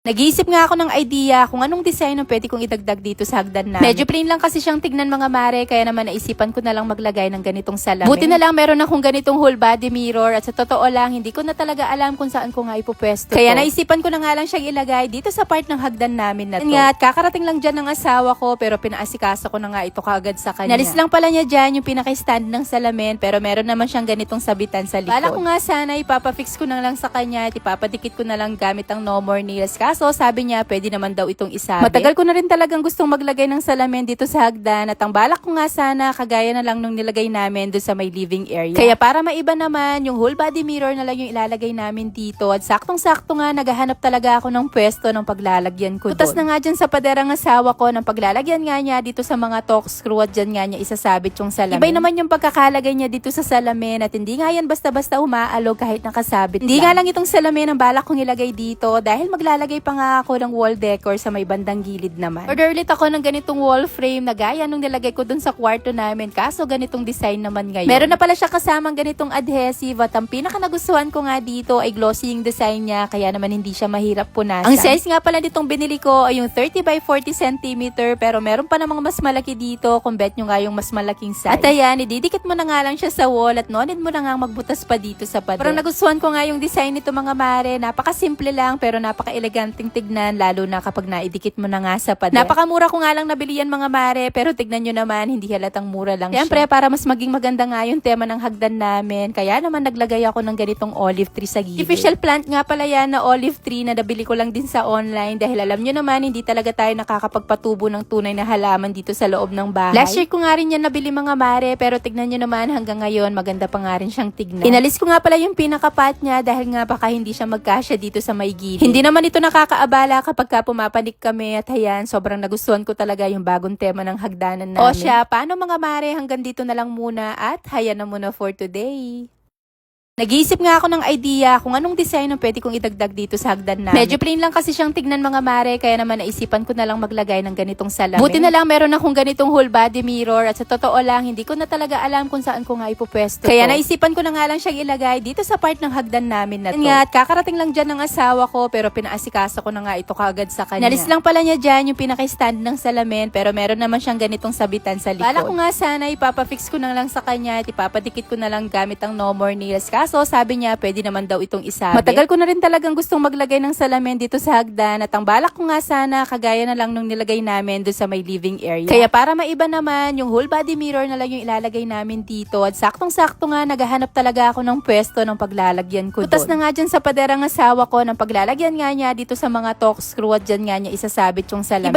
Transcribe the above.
Nag-iisip nga ako ng idea kung anong design ang pwede kong idagdag dito sa hagdan namin. Medyo plain lang kasi siyang tignan mga mare, kaya naman naisipan ko na lang maglagay ng ganitong salamin. Buti na lang meron akong ganitong whole body mirror at sa totoo lang, hindi ko na talaga alam kung saan ko nga ipupwesto. Kaya naisipan ko na nga lang siyang ilagay dito sa part ng hagdan namin na to. Nga, at kakarating lang dyan ng asawa ko pero pinaasikasa ko na nga ito kaagad sa kanya. Nalis lang pala niya dyan yung pinaka-stand ng salamin pero meron naman siyang ganitong sabitan sa likod. Bala ko nga sana ipapafix ko na lang sa kanya at ipapadikit ko na lang gamit ang no more nails. Kaso sabi niya pwede naman daw itong isabi. Matagal ko na rin talagang gustong maglagay ng salamin dito sa hagdan at ang balak ko nga sana kagaya na lang nung nilagay namin doon sa may living area. Kaya para maiba naman, yung whole body mirror na lang yung ilalagay namin dito at saktong-sakto nga naghahanap talaga ako ng pwesto ng paglalagyan ko doon. Tutas na nga dyan sa paderang asawa ko ng paglalagyan nga niya dito sa mga torque screw at dyan nga niya isasabit yung salamin. Ibay naman yung pagkakalagay niya dito sa salamin at hindi nga yan basta-basta umaalog kahit nakasabit hindi lang. Nga lang itong salamin ang balak kong ilagay dito dahil maglalagay pa nga ako ng wall decor sa may bandang gilid naman. Order ulit ako ng ganitong wall frame na gaya nung nilagay ko dun sa kwarto namin kaso ganitong design naman ngayon. Meron na pala siya kasamang ganitong adhesive at ang pinaka nagustuhan ko nga dito ay glossy yung design niya kaya naman hindi siya mahirap punasan. Ang size nga pala nitong binili ko ay yung 30 by 40 cm pero meron pa namang mas malaki dito kung bet nyo nga yung mas malaking size. At ayan, ididikit mo na nga lang siya sa wall at no need mo na nga magbutas pa dito sa pader. Parang nagustuhan ko nga yung design nito mga mare, napaka-simple lang pero napaka-eleganting tignan lalo na kapag naidikit mo na nga sa pader. Napakamura ko nga lang nabili yan mga mare pero tignan nyo naman hindi halatang mura lang Siyempre, para mas maging maganda nga yung tema ng hagdan namin kaya naman naglagay ako ng ganitong olive tree sa gilid. Artificial plant nga pala yan na olive tree na nabili ko lang din sa online dahil alam nyo naman hindi talaga tayo nakakapagpatubo ng tunay na halaman dito sa loob ng bahay. Last year ko nga rin yan nabili mga mare pero tignan nyo naman hanggang ngayon maganda pa nga rin siyang tignan. Inalis ko nga pala yung pinaka-pot niya dahil nga baka hindi siya magkasya dito sa may gilid. Hindi naman ito nakakaabala kapag pumapanik kami at ayan, sobrang nagustuhan ko talaga yung bagong tema ng hagdanan namin. O siya, paano mga mare, hanggang dito na lang muna at hayan na muna for today. Nag-iisip nga ako ng idea kung anong design ang pwede kong idagdag dito sa hagdan namin. Medyo plain lang kasi siyang tignan mga mare, kaya naman naisipan ko na lang maglagay ng ganitong salamin. Buti na lang meron akong ganitong whole body mirror at sa totoo lang, hindi ko na talaga alam kung saan ko nga ipupwesto. Kaya naisipan ko na nga lang siyang ilagay dito sa part ng hagdan namin na to. Nga, at kakarating lang dyan ng asawa ko pero pinaasikasa ko na nga ito kaagad sa kanya. Nalis lang pala niya dyan yung pinaka-stand ng salamin pero meron naman siyang ganitong sabitan sa likod. Bala ko nga sana ipapafix ko na lang sa kanya at ipapadikit ko na lang gamit ang no more nails. So sabi niya pwede naman daw itong isabi. Matagal ko na rin talagang gustong maglagay ng salamin dito sa hagdan at ang balak ko nga sana kagaya na lang nung nilagay namin doon sa may living area. Kaya para maiba naman, yung whole body mirror na lang yung ilalagay namin dito at saktong-sakto nga naghahanap talaga ako ng pwesto ng paglalagyan ko doon. Tutas na nga dyan sa paderang asawa ko ng paglalagyan nga niya dito sa mga torque screw at dyan nga niya isasabit yung salamin.